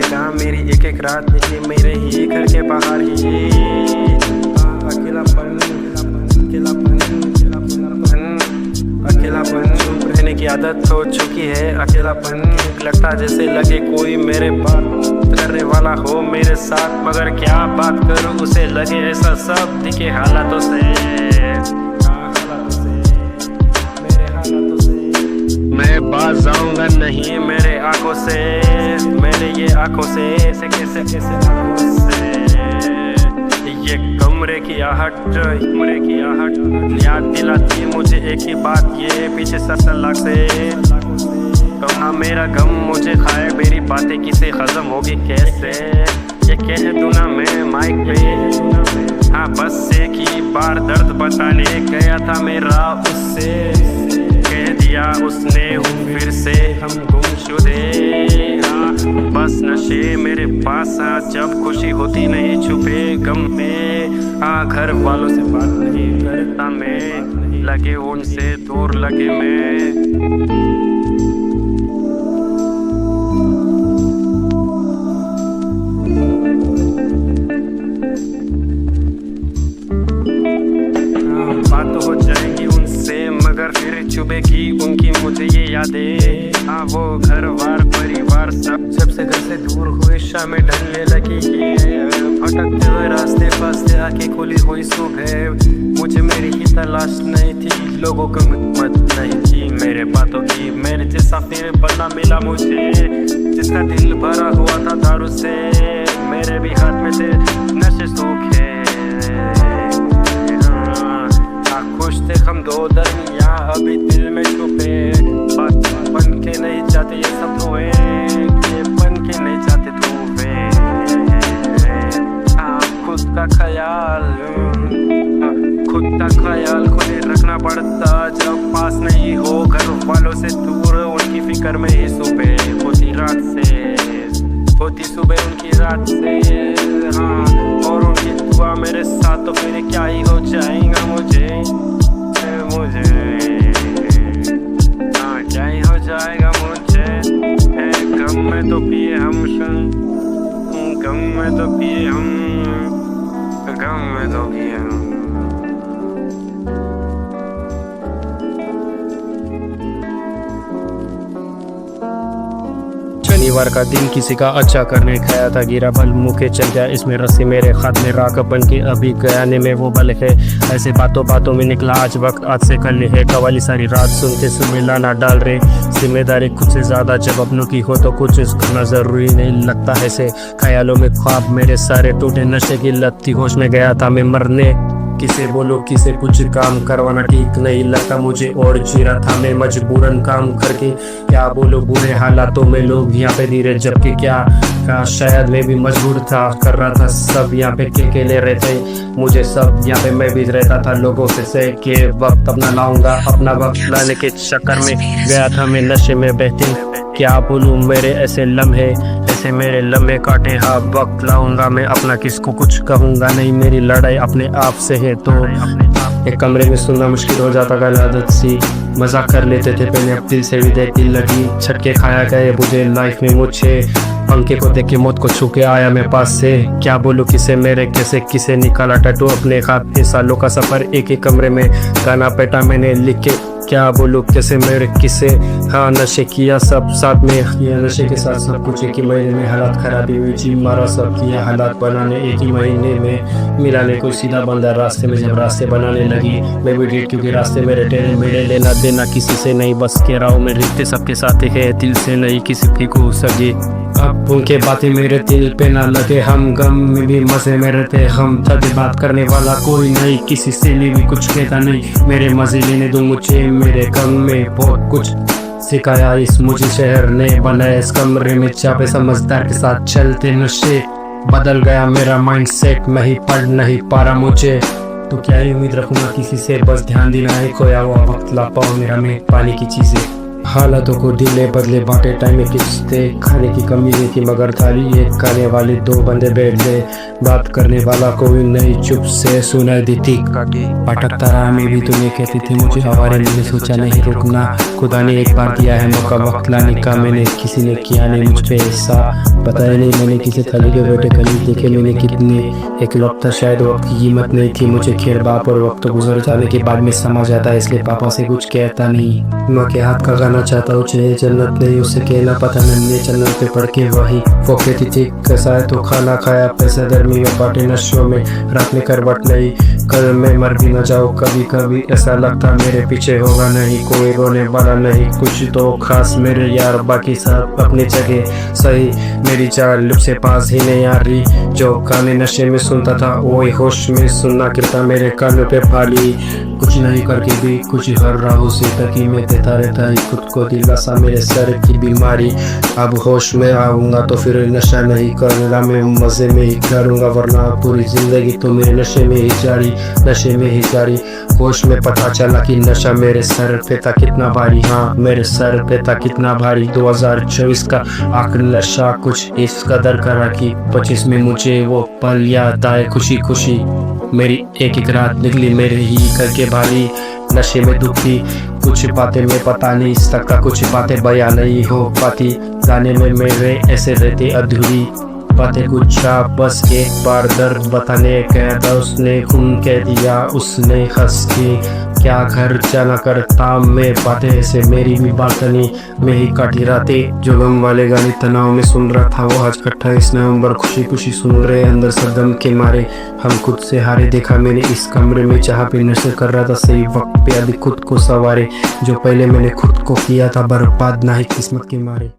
जाएगा मेरी एक एक रात निकली मेरे ही घर के बाहर ही। अकेलापन अकेलापन चुप रहने की आदत हो चुकी है। अकेलापन लगता जैसे लगे कोई मेरे बात करने वाला हो मेरे साथ, मगर क्या बात करूं उसे लगे ऐसा सब दिखे हालातों से। मैं बाज जाऊंगा नहीं मेरे आंखों से, मेरे ये आंखों से ऐसे कैसे आंखों से। ये कमरे की आहट याद दिलाती मुझे एक ही बात, ये पीछे 70 लाख से कहा मेरा गम मुझे खाए, मेरी बातें किसे हजम होगी कैसे। ये कह दूं ना मैं माइक पे, हाँ बस एक ही बार दर्द बताने गया था मेरा उससे, कह दिया उसने फिर से हम गुमशुदे। हाँ बस नशे मेरे पास आ जब खुशी होती नहीं छुपे गम में। हाँ घर वालों से बात नहीं करता मैं, लगे उनसे दूर लगे मैं। बात हो जाएंगी उनसे मगर फिर चुभेगी उनकी मुझे ये यादें। हाँ वो घर बार परिवार सब जब से घर से दूर हुए शामें ढलने लगी, ये भटकते हुए रास्ते पास आके खुली हुई सुबह। मुझे मेरी ही तलाश नहीं थी, लोगों को हिम्मत नहीं थी मेरे बातों की। मेरे जैसा फिर बंदा मिला मुझे जिसका दिल भरा हुआ था दारू से, मेरे भी हाथ में थे नशे सूखे। खुश थे हम दो दरमिया अभी दिल में छुपे, बात बन के नहीं जाते ये सब धुएं, ये बन के नहीं जाते धुएं। खुद का ख्याल खुद ही रखना पड़ता जब पास नहीं हो घर वालों से दूर। उनकी फिक्र में ही सुबह होती रात से, होती सुबह उनकी रात से। हाँ और उनकी दुआ मेरे साथ तो फिर क्या ही हो जाएगा मुझे हाँ क्या ही हो जाएगा मुझे। गम में तो पिए हम गम में तो पिए हम गम में तो पिए हम। शनिवार का दिन किसी का अच्छा करने खाया था, गिरा बल मुँह के चल गया इसमें रस्सी मेरे हाथ में राख बन के अभी गयाने में वो बल है। ऐसे बातों में निकला आज वक्त आज से कल है। कवाली सारी रात सुनते सुन लाना डाल रहे, जिम्मेदारी खुद से ज्यादा जब अपनों की हो तो कुछ करना जरूरी नहीं लगता है से। ख्यालों में ख्वाब मेरे सारे टूटे, नशे की लत थी होश में गया था मैं मरने। किसे बोलो किसे कुछ काम करवाना ठीक नहीं लगता मुझे, और जी रहा था मैं मजबूरन काम करके। क्या बोलो बुरे हालातों में लोग यहाँ पे धीरे जबकि क्या शायद मैं भी मजबूर था, कर रहा था सब यहाँ पे अकेले रहते मुझे सब यहाँ पे मैं भी रहता था लोगों से के वक्त अपना लाऊंगा। अपना वक्त लाने के चक्कर में गया था मैं नशे में बहती। क्या बोलूँ मेरे ऐसे लम्हे ऐसे मेरे लम्हे काटे, हाँ वक्त लाऊंगा मैं अपना किसको कुछ कहूँगा नहीं। मेरी लड़ाई अपने आप से है तो एक कमरे में सुनना मुश्किल हो जाता गल आदत सी। मजाक कर लेते थे पहले अब दिल से भी दिल लगी, छटके खाया गए मुझे लाइफ में मुझे। पंखे को देख के मौत को छू के आया मैं पास से। क्या बोलूं किसे मेरे कैसे किसे निकाला टैटू अपने हाथ में, सालों का सफर एक ही कमरे में गाना पेटा मैंने लिख के। क्या बोलूं कैसे मेरे किसे, हाँ नशे किया सब साथ में, किया नशे के साथ सब कुछ एक ही महीने में। हालात खराबी हुई जी मारा सब किया हालात बनाने एक ही महीने में। मिलाने को सीधा बंदा रास्ते में जब रास्ते बनाने लगी मैं भी डेट, क्योंकि रास्ते मेरे टेढ़े मेरे लेना देना किसी से नहीं, बस कह रहा हूँ मैं रिश्ते सबके साथ है दिल से नहीं किसी की को सके। अब उनके बातें मेरे दिल पे ना लगे, हम गम में भी मजे में रहते हम। तभी बात करने वाला कोई नहीं, किसी से भी कुछ कहता नहीं। मेरे मजे लेने दो मुझे, मेरे गम में बहुत कुछ सिखाया इस मुझे शहर ने बनाया इस कमरे में। चापे समझदार के साथ चलते नशे, बदल गया मेरा माइंडसेट, मैं ही पढ़ नहीं पा रहा मुझे। तो क्या ही उम्मीद रखूंगा किसी से, बस ध्यान देना है खोया हुआ वक्त ला पाओ मेरा में पानी की चीजें। हालातों को दिल ने बदले, बांटे टाइम में किस्ते, खाने की कमी नहीं थी मगर थाली एक खाने वाले दो बंदे बैठ गए, बात करने वाला कोई नहीं, चुप से सुनाई दी थी। भटकता रहा मैं भी, दुनिया कहती थी मुझे आवारे, मैंने सोचा नहीं रुकना, खुदा ने एक बार दिया है मौका वक्त लाने का, मैंने किसी ने किया नहीं मुझ पे ऐसा, पता ही नहीं मैंने किसी थली के बैठे कली देखे मैंने कितने, एक लौटता शायद वक्त की कीमत नहीं थी मुझे, खैर बाप और वक्त गुजर जाने के बाद में समझ आता है, इसलिए पापा से कुछ कहता नहीं। माँ के हाथ का गाना चाहता हूँ, चाहिए जन्नत नहीं उसे कहना पता नहीं, जन्नत पे पढ़ के वही वो कहती थी कैसा है तो खाना खाया, पैसे गर्मी में बांटे नशों में, रात में करवट नहीं, कल मैं मर भी न जाऊँ, कभी कभी ऐसा लगता मेरे पीछे होगा नहीं कोई रोने वाला नहीं, कुछ तो खास मेरे यार बाकी सब अपनी जगह सही, मेरी चाल लुक से पास ही नहीं आ रही, जो गाने नशे में सुनता था वही होश में सुनना गिरता मेरे कानों पे फाली, कुछ नहीं करके भी कुछ हर राहों से तकी में देता रहता है खुद को दिलासा मेरे सर की बीमारी, अब होश में आऊंगा तो फिर नशा नहीं करूंगा, मैं मजे में ही करूंगा वरना पूरी जिंदगी तो मेरे नशे में ही जारी, नशे में ही जारी, होश में पता चला कि नशा मेरे सर पे था कितना भारी, हाँ मेरे सर पे था कितना भारी, 2024 का आखिरी नशा कुछ इस कदर करा कि 25 में मुझे वो पल याद आए खुशी खुशी, मेरी एक एक रात निकली मेरे ही करके भारी, नशे में दुखी कुछ बातें में पता नहीं सकता, कुछ बातें बयां नहीं हो पाती, गाने में मेरे ऐसे रहते अधूरी बातें कुछ बस एक बार दर्द बताने कह था उसने, खून कह दिया उसने हंस के, क्या घर जाना करता मैं बातें ऐसे, मेरी भी बालकनी में ही काटी रातें, जो गम वाले गाने तनाव में सुन रहा था वो आज 28 नवंबर खुशी खुशी सुन रहे अंदर सदम के मारे, हम खुद से हारे देखा मैंने इस कमरे में जहाँ पे नशे कर रहा था, सही वक्त पे अभी खुद को सवारे, जो पहले मैंने खुद को किया था बर्बाद ना ही किस्मत के मारे।